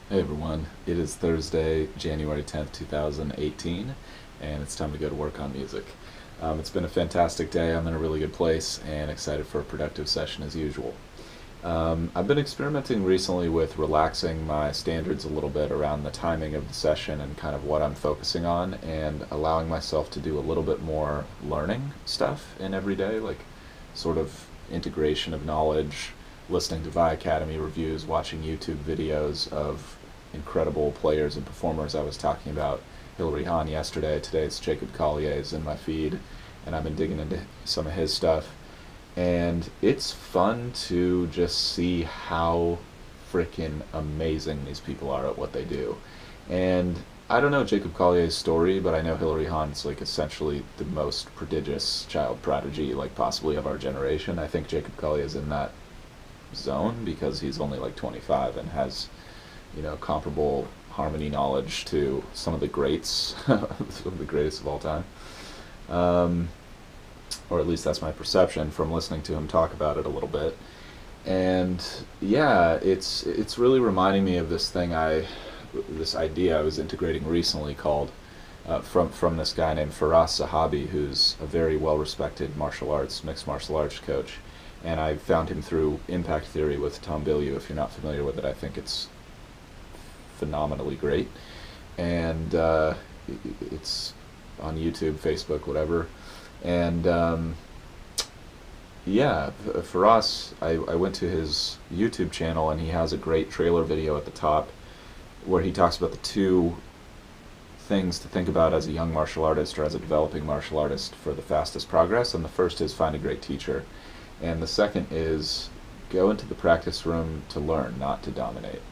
Hey everyone, it is Thursday, January 10th, 2018, and it's time to go to work on music. It's been a fantastic day. I'm in a really good place and excited for a productive session as usual. I've been experimenting recently with relaxing my standards a little bit around the timing of the session and kind of what I'm focusing on, and allowing myself to do a little bit more learning stuff in every day, like sort of integration of knowledge, listening to Vi Academy reviews, watching YouTube videos of incredible players and performers. I was talking about Hilary Hahn yesterday. Today it's Jacob Collier is in my feed, and I've been digging into some of his stuff. And it's fun to just see how freaking amazing these people are at what they do. And I don't know Jacob Collier's story, but I know Hilary Hahn's like essentially the most prodigious child prodigy, like possibly of our generation. I think Jacob Collier is in that zone because he's only like 25 and has, comparable harmony knowledge to some of the greats, some of the greatest of all time. Um, or at least that's my perception from listening to him talk about it a little bit. And yeah, it's really reminding me of this idea I was integrating recently called from this guy named Faraz Sahabi, who's a very well respected mixed martial arts coach. And I found him through Impact Theory with Tom Bilyeu. If you're not familiar with it, I think it's phenomenally great. And it's on YouTube, Facebook, whatever. And yeah, for us, I went to his YouTube channel, and he has a great trailer video at the top where he talks about the two things to think about as a young martial artist or as a developing martial artist for the fastest progress. And the first is find a great teacher. And the second is go into the practice room to learn, not to dominate.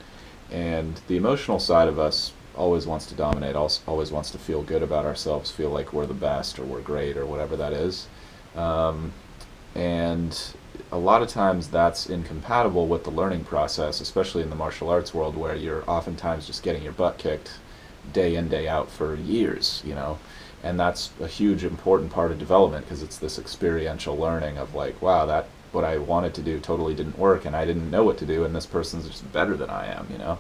And the emotional side of us always wants to dominate, always wants to feel good about ourselves, feel like we're the best or we're great or whatever that is. Um, and a lot of times that's incompatible with the learning process, especially in the martial arts world where you're oftentimes just getting your butt kicked day in, day out for years. And that's a huge important part of development because it's this experiential learning of like, wow, that what I wanted to do totally didn't work and I didn't know what to do, and this person's just better than I am.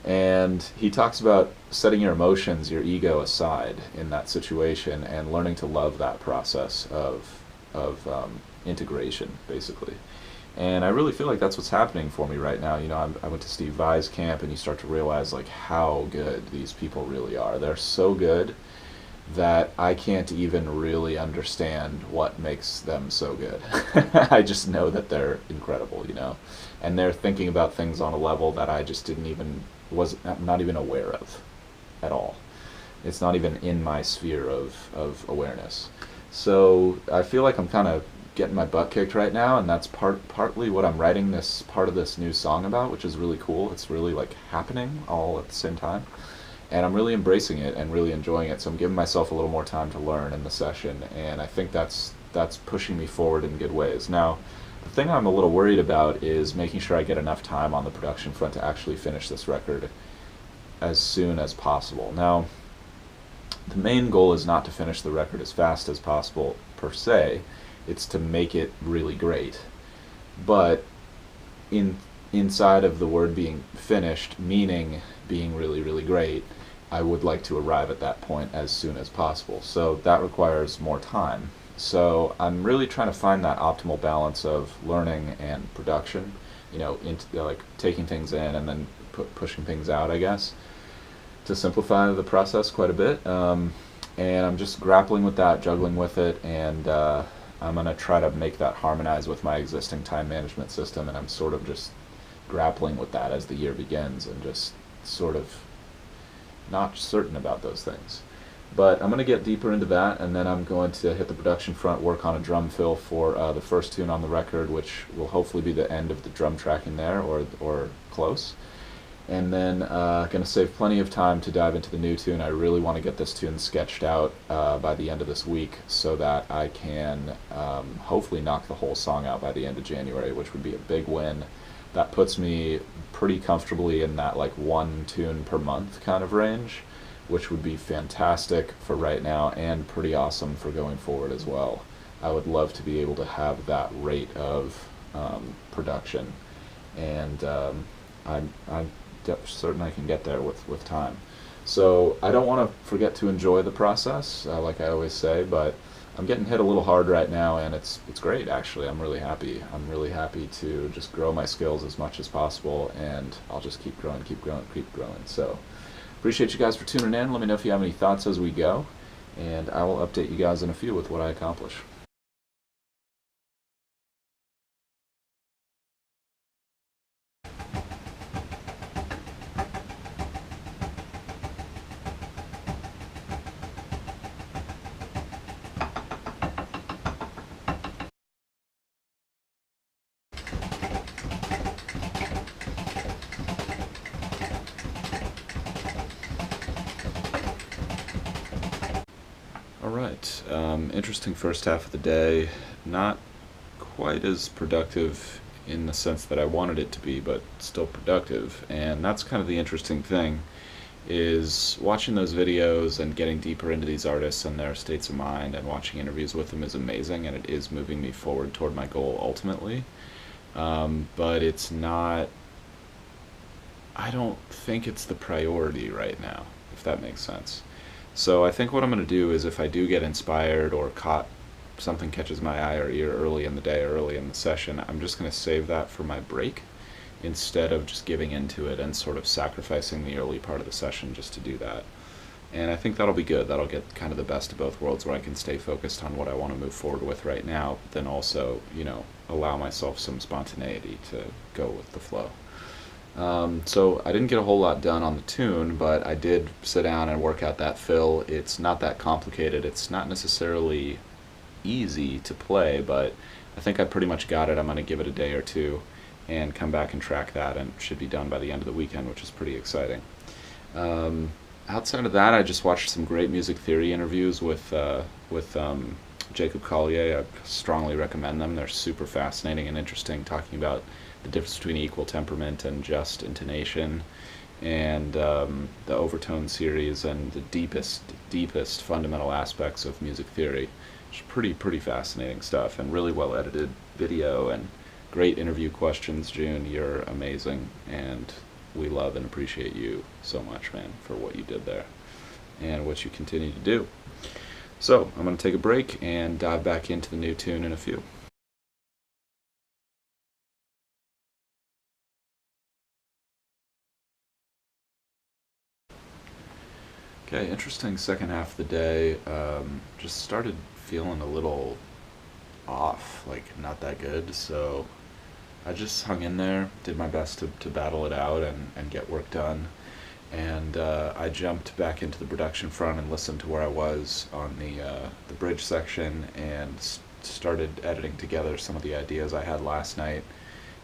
And he talks about setting your emotions, your ego aside in that situation and learning to love that process of integration, basically. And I really feel like that's what's happening for me right now. I went to Steve Vai's camp, and you start to realize like how good these people really are. They're so good that I can't even really understand what makes them so good. I just know that they're incredible. And they're thinking about things on a level that I just didn't even was not even aware of at all. It's not even in my sphere of awareness. So I feel like I'm kind of getting my butt kicked right now, and that's partly what I'm writing this part of this new song about, which is really cool. It's really like happening all at the same time, and I'm really embracing it and really enjoying it. So I'm giving myself a little more time to learn in the session, and I think that's pushing me forward in good ways. Now, the thing I'm a little worried about is making sure I get enough time on the production front to actually finish this record as soon as possible. Now, the main goal is not to finish the record as fast as possible per se. It's to make it really great. But in inside of the word being finished, meaning being really, really great, I would like to arrive at that point as soon as possible. So that requires more time. So I'm really trying to find that optimal balance of learning and production, into like taking things in and then pushing things out, I guess, to simplify the process quite a bit. And I'm just grappling with that, juggling with it, and I'm going to try to make that harmonize with my existing time management system, and I'm sort of just grappling with that as the year begins and just sort of not certain about those things. But I'm going to get deeper into that, and then I'm going to hit the production front, work on a drum fill for the first tune on the record, which will hopefully be the end of the drum tracking there, or close. And then going to save plenty of time to dive into the new tune. I really want to get this tune sketched out by the end of this week so that I can hopefully knock the whole song out by the end of January, which would be a big win. That puts me pretty comfortably in that like one tune per month kind of range, which would be fantastic for right now and pretty awesome for going forward as well. I would love to be able to have that rate of production, and I'm certain I can get there with time. So I don't want to forget to enjoy the process, like I always say, but I'm getting hit a little hard right now, and it's great actually. I'm really happy. I'm really happy to just grow my skills as much as possible, and I'll just keep growing, keep growing, keep growing. So appreciate you guys for tuning in. Let me know if you have any thoughts as we go, and I will update you guys in a few with what I accomplish. Alright, interesting first half of the day. Not quite as productive in the sense that I wanted it to be, but still productive. And that's kind of the interesting thing, is watching those videos and getting deeper into these artists and their states of mind and watching interviews with them is amazing, and it is moving me forward toward my goal ultimately. But it's not, I don't think it's the priority right now, if that makes sense. So I think what I'm going to do is, if I do get inspired or something catches my eye or ear early in the day or early in the session, I'm just going to save that for my break instead of just giving into it and sort of sacrificing the early part of the session just to do that. And I think that'll be good. That'll get kind of the best of both worlds, where I can stay focused on what I want to move forward with right now, but then also, allow myself some spontaneity to go with the flow. So I didn't get a whole lot done on the tune, but I did sit down and work out that fill. It's not that complicated. It's not necessarily easy to play, but I think I pretty much got it. I'm going to give it a day or two and come back and track that, and should be done by the end of the weekend, which is pretty exciting. Outside of that, I just watched some great music theory interviews with Jacob Collier. I strongly recommend them. They're super fascinating and interesting, talking about the difference between equal temperament and just intonation, and the overtone series, and the deepest fundamental aspects of music theory. It's pretty fascinating stuff, and really well edited video, and great interview questions. June, you're amazing, and we love and appreciate you so much, man, for what you did there and what you continue to do. So I'm going to take a break and dive back into the new tune in a few. Okay, interesting second half of the day. Just started feeling a little off, like not that good, so I just hung in there, did my best to battle it out and get work done. And I jumped back into the production front and listened to where I was on the bridge section, and started editing together some of the ideas I had last night,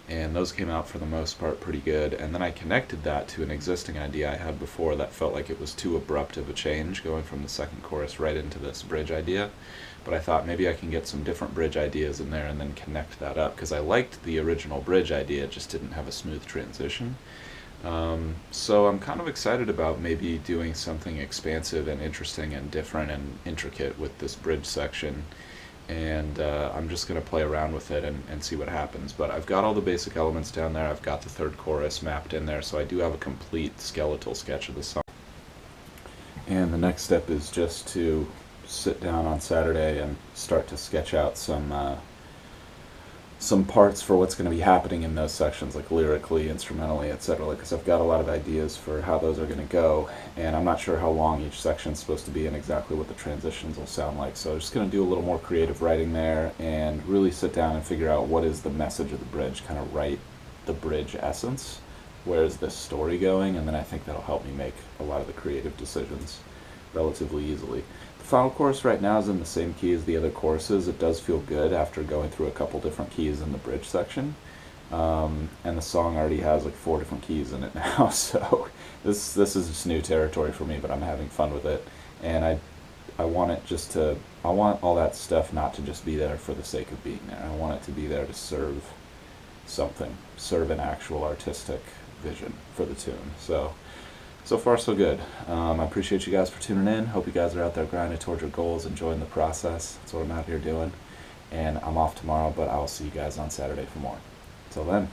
and those came out for the most part pretty good. And then I connected that to an existing idea I had before that felt like it was too abrupt of a change, going from the second chorus right into this bridge idea. But I thought maybe I can get some different bridge ideas in there and then connect that up, because I liked the original bridge idea, it just didn't have a smooth transition. So I'm kind of excited about maybe doing something expansive and interesting and different and intricate with this bridge section, and I'm just going to play around with it and see what happens. But I've got all the basic elements down there. I've got the third chorus mapped in there, so I do have a complete skeletal sketch of the song. And the next step is just to sit down on Saturday and start to sketch out some parts for what's going to be happening in those sections, like lyrically, instrumentally, etc. Because I've got a lot of ideas for how those are going to go, and I'm not sure how long each section is supposed to be and exactly what the transitions will sound like. So I'm just going to do a little more creative writing there and really sit down and figure out what is the message of the bridge, kind of write the bridge essence. Where is this story going? And then I think that'll help me make a lot of the creative decisions relatively easily. The final chorus right now is in the same key as the other choruses. It does feel good after going through a couple different keys in the bridge section. And the song already has like 4 different keys in it now, so this is just new territory for me, but I'm having fun with it. And I want it just to, I want all that stuff not to just be there for the sake of being there. I want it to be there to serve something, serve an actual artistic vision for the tune. So far so good. I appreciate you guys for tuning in. Hope you guys are out there grinding towards your goals, enjoying the process. That's what I'm out here doing. And I'm off tomorrow, but I'll see you guys on Saturday for more. Till then.